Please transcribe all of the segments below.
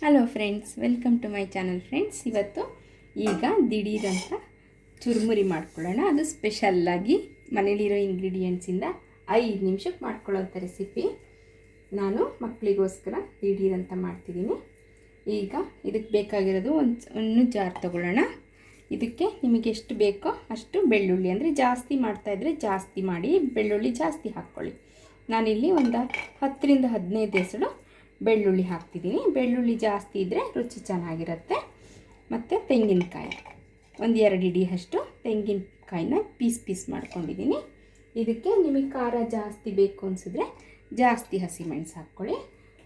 Hello friends, welcome to my channel friends. ಇವತ್ತು ಈಗ ದಿಢೀರಂತ ಚುರುಮುರಿ ಮಾಡ್ಕೊಳ್ಳೋಣ. ಅದು ಸ್ಪೆಷಲ್ಲಾಗಿ ಮನೇಲಿರೋ ಇಂಗ್ರೀಡಿಯೆಂಟ್ಸಿಂದ 5 ನಿಮಿಷಕ್ಕೆ ಮಾಡ್ಕೊಳ್ಳೋಂಥ ರೆಸಿಪಿ. ನಾನು ಮಕ್ಕಳಿಗೋಸ್ಕರ ದಿಢೀರಂತ ಮಾಡ್ತಿದ್ದೀನಿ. ಈಗ ಇದಕ್ಕೆ ಬೇಕಾಗಿರೋದು ಒಂದು ಜಾರ್ ತೊಗೊಳ್ಳೋಣ. ಇದಕ್ಕೆ ನಿಮಗೆ ಎಷ್ಟು ಬೇಕೋ ಅಷ್ಟು ಬೆಳ್ಳುಳ್ಳಿ, ಅಂದರೆ ಜಾಸ್ತಿ ಮಾಡ್ತಾಯಿದ್ರೆ ಜಾಸ್ತಿ ಮಾಡಿ, ಬೆಳ್ಳುಳ್ಳಿ ಜಾಸ್ತಿ ಹಾಕ್ಕೊಳ್ಳಿ. ನಾನಿಲ್ಲಿ ಒಂದು 10 ರಿಂದ 15 ಎಸಳು ಬೆಳ್ಳುಳ್ಳಿ ಹಾಕ್ತಿದ್ದೀನಿ. ಬೆಳ್ಳುಳ್ಳಿ ಜಾಸ್ತಿ ಇದ್ದರೆ ರುಚಿ ಚೆನ್ನಾಗಿರುತ್ತೆ. ಮತ್ತು ತೆಂಗಿನಕಾಯಿ ಒಂದು 2 ಇಡಿಯಷ್ಟು ತೆಂಗಿನಕಾಯಿನ ಪೀಸ್ ಮಾಡ್ಕೊಂಡಿದ್ದೀನಿ. ಇದಕ್ಕೆ ನಿಮಗೆ ಖಾರ ಜಾಸ್ತಿ ಬೇಕು ಅನಿಸಿದ್ರೆ ಜಾಸ್ತಿ ಹಸಿಮೆಣಸು ಹಾಕ್ಕೊಳ್ಳಿ.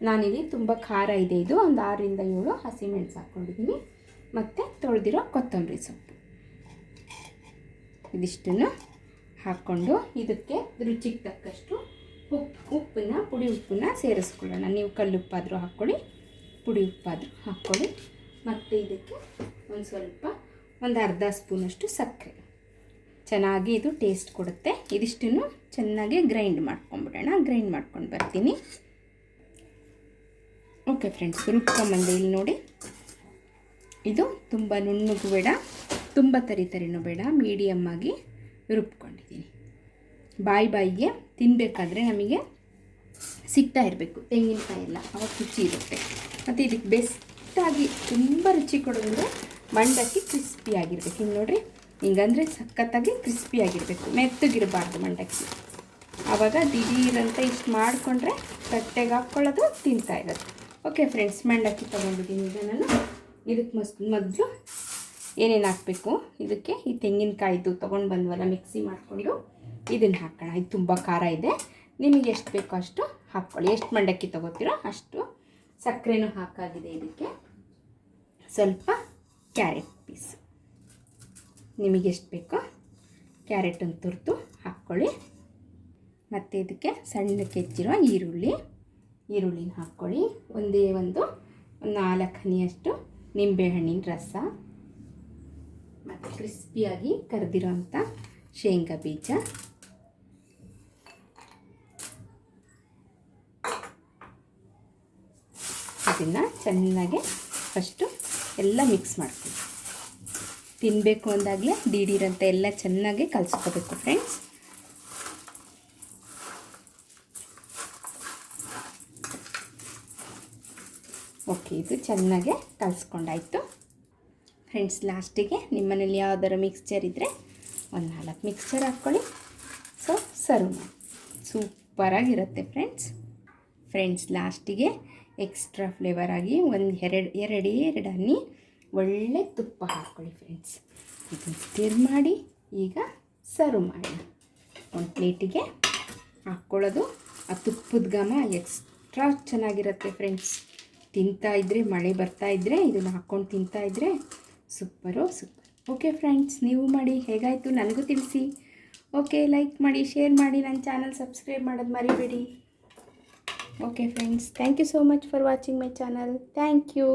ನಾನಿಲ್ಲಿ ತುಂಬ ಖಾರ ಇದೆ, ಇದು ಒಂದು 6 ರಿಂದ 7 ಹಸಿಮೆಣಸು ಹಾಕ್ಕೊಂಡಿದ್ದೀನಿ. ಮತ್ತು ತೊಳೆದಿರೋ ಕೊತ್ತಂಬರಿ ಸೊಪ್ಪು ಇದಿಷ್ಟನ್ನು ಹಾಕ್ಕೊಂಡು ಇದಕ್ಕೆ ರುಚಿಗೆ ತಕ್ಕಷ್ಟು ಪುಡಿ ಉಪ್ಪನ್ನ ಸೇರಿಸ್ಕೊಳ್ಳೋಣ. ನೀವು ಕಲ್ಲುಪ್ಪಾದರೂ ಹಾಕ್ಕೊಳ್ಳಿ, ಪುಡಿ ಉಪ್ಪಾದರೂ ಹಾಕ್ಕೊಳ್ಳಿ. ಮತ್ತು ಇದಕ್ಕೆ ಒಂದು ಅರ್ಧ ಸ್ಪೂನಷ್ಟು ಸಕ್ಕರೆ, ಚೆನ್ನಾಗಿ ಇದು ಟೇಸ್ಟ್ ಕೊಡುತ್ತೆ. ಇದಿಷ್ಟನ್ನು ಚೆನ್ನಾಗಿ ಗ್ರೈಂಡ್ ಮಾಡ್ಕೊಂಬಿಡೋಣ. ಗ್ರೈಂಡ್ ಮಾಡ್ಕೊಂಡು ಬರ್ತೀನಿ. ಓಕೆ ಫ್ರೆಂಡ್ಸ್, ರುಬ್ಕೊಂಬಂದೆ. ಇಲ್ಲಿ ನೋಡಿ, ಇದು ತುಂಬ ನುಣ್ಣಗೂ ಬೇಡ, ತುಂಬ ತರಿನೂ ಬೇಡ, ಮೀಡಿಯಮ್ಮಾಗಿ ರುಬ್ಕೊಂಡಿದ್ದೀನಿ. ಬಾಯಿಗೆ ತಿನ್ನಬೇಕಾದ್ರೆ ನಮಗೆ ಸಿಗ್ತಾ ಇರಬೇಕು ತೆಂಗಿನಕಾಯಿ ಎಲ್ಲ, ಅವಾಗ ರುಚಿ ಇರುತ್ತೆ. ಮತ್ತು ಇದಕ್ಕೆ ಬೆಸ್ಟಾಗಿ ತುಂಬ ರುಚಿ ಕೊಡೋದಂದರೆ ಮಂಡಕ್ಕಿ ಕ್ರಿಸ್ಪಿಯಾಗಿರ್ಬೇಕು. ಹಿಂಗೆ ನೋಡಿರಿ, ಹಿಂಗಂದರೆ ಸಖತ್ತಾಗಿ ಕ್ರಿಸ್ಪಿಯಾಗಿರಬೇಕು, ಮೆತ್ತಗಿರಬಾರ್ದು ಮಂಡಕ್ಕಿ. ಆವಾಗ ದಿಢೀರಂತ ಇಷ್ಟು ಮಾಡಿಕೊಂಡ್ರೆ ತಟ್ಟೆಗೆ ಹಾಕ್ಕೊಳ್ಳೋದು, ತಿಂತಾ ಇರೋದು. ಓಕೆ ಫ್ರೆಂಡ್ಸ್, ಮಂಡಕ್ಕಿ ತೊಗೊಂಡಿದ್ದೀನಿ. ಈಗ ನಾನು ಇದಕ್ಕೆ ಮೊದಲು ಏನೇನು ಹಾಕಬೇಕು, ಇದಕ್ಕೆ ಈ ತೆಂಗಿನಕಾಯಿದು ತೊಗೊಂಡು ಬಂದ್ವಲ್ಲ ಮಿಕ್ಸಿ ಮಾಡಿಕೊಂಡು ಇದನ್ನು ಹಾಕೋಣ. ಇದು ತುಂಬ ಖಾರ ಇದೆ, ನಿಮಗೆ ಎಷ್ಟು ಬೇಕೋ ಅಷ್ಟು ಹಾಕ್ಕೊಳ್ಳಿ. ಎಷ್ಟು ಮಂಡಕ್ಕಿ ತೊಗೋತೀರೋ ಅಷ್ಟು. ಸಕ್ಕರೆನೂ ಹಾಕಾಗಿದೆ. ಇದಕ್ಕೆ ಸ್ವಲ್ಪ ಕ್ಯಾರೆಟ್ ಪೀಸ್, ನಿಮಗೆ ಎಷ್ಟು ಬೇಕೋ ಕ್ಯಾರೆಟನ್ನು ತುರಿದು ಹಾಕ್ಕೊಳ್ಳಿ. ಮತ್ತು ಇದಕ್ಕೆ ಸಣ್ಣಕ್ಕೆ ಹೆಚ್ಚಿರೋ ಈರುಳ್ಳಿನ ಹಾಕ್ಕೊಳ್ಳಿ. ಒಂದು 4 ಹನಿಯಷ್ಟು ನಿಂಬೆಹಣ್ಣಿನ ರಸ, ಮತ್ತು ಕ್ರಿಸ್ಪಿಯಾಗಿ ಕರೆದಿರೋಂಥ ಶೇಂಗಾ ಬೀಜ, ಇದನ್ನು ಚೆನ್ನಾಗಿ ಫಸ್ಟು ಎಲ್ಲ ಮಿಕ್ಸ್ ಮಾಡ್ತೀವಿ. ತಿನ್ನಬೇಕು ಅಂದಾಗಲೇ ದಿಢೀರಂತ ಎಲ್ಲ ಚೆನ್ನಾಗಿ ಕಲಿಸ್ಕೋಬೇಕು ಫ್ರೆಂಡ್ಸ್. ಓಕೆ, ಇದು ಚೆನ್ನಾಗೆ ಕಲಿಸ್ಕೊಂಡಾಯಿತು ಫ್ರೆಂಡ್ಸ್. ಲಾಸ್ಟಿಗೆ ನಿಮ್ಮನೇಲಿ ಯಾವ್ದಾರು ಮಿಕ್ಸ್ಚರ್ ಇದ್ದರೆ ಒಂದು 4 ಮಿಕ್ಸ್ಚರ್ ಹಾಕ್ಕೊಳ್ಳಿ. ಸರ್ವ್ ಮಾಡಿ, ಸೂಪರಾಗಿರುತ್ತೆ ಫ್ರೆಂಡ್ಸ್. ಲಾಸ್ಟಿಗೆ ಎಕ್ಸ್ಟ್ರಾ ಫ್ಲೇವರ್ ಆಗಿ ಒಂದು ಎರಡು ಹನಿ ಒಳ್ಳೆ ತುಪ್ಪ ಹಾಕ್ಕೊಳ್ಳಿ ಫ್ರೆಂಡ್ಸ್. ಇದನ್ನು ಮಾಡಿ ಈಗ ಸರ್ವ್ ಮಾಡಿ ಒಂದು ಪ್ಲೇಟಿಗೆ ಹಾಕ್ಕೊಳ್ಳೋದು. ಆ ತುಪ್ಪದ ಘಮ ಎಕ್ಸ್ಟ್ರಾ ಚೆನ್ನಾಗಿರುತ್ತೆ ಫ್ರೆಂಡ್ಸ್. ತಿಂತಾಯಿದ್ರೆ, ಮಳೆ ಬರ್ತಾಯಿದ್ರೆ ಇದನ್ನು ಹಾಕ್ಕೊಂಡು ತಿಂತಾಯಿದ್ರೆ ಸೂಪರ್. ಓಕೆ ಫ್ರೆಂಡ್ಸ್, ನೀವು ಮಾಡಿ, ಹೇಗಾಯಿತು ನನಗೂ ತಿಳಿಸಿ. ಓಕೆ, ಲೈಕ್ ಮಾಡಿ, ಶೇರ್ ಮಾಡಿ, ನನ್ನ ಚಾನಲ್ ಸಬ್ಸ್ಕ್ರೈಬ್ ಮಾಡೋದು ಮರಿಬೇಡಿ. Okay friends, thank you so much for watching my channel. Thank you.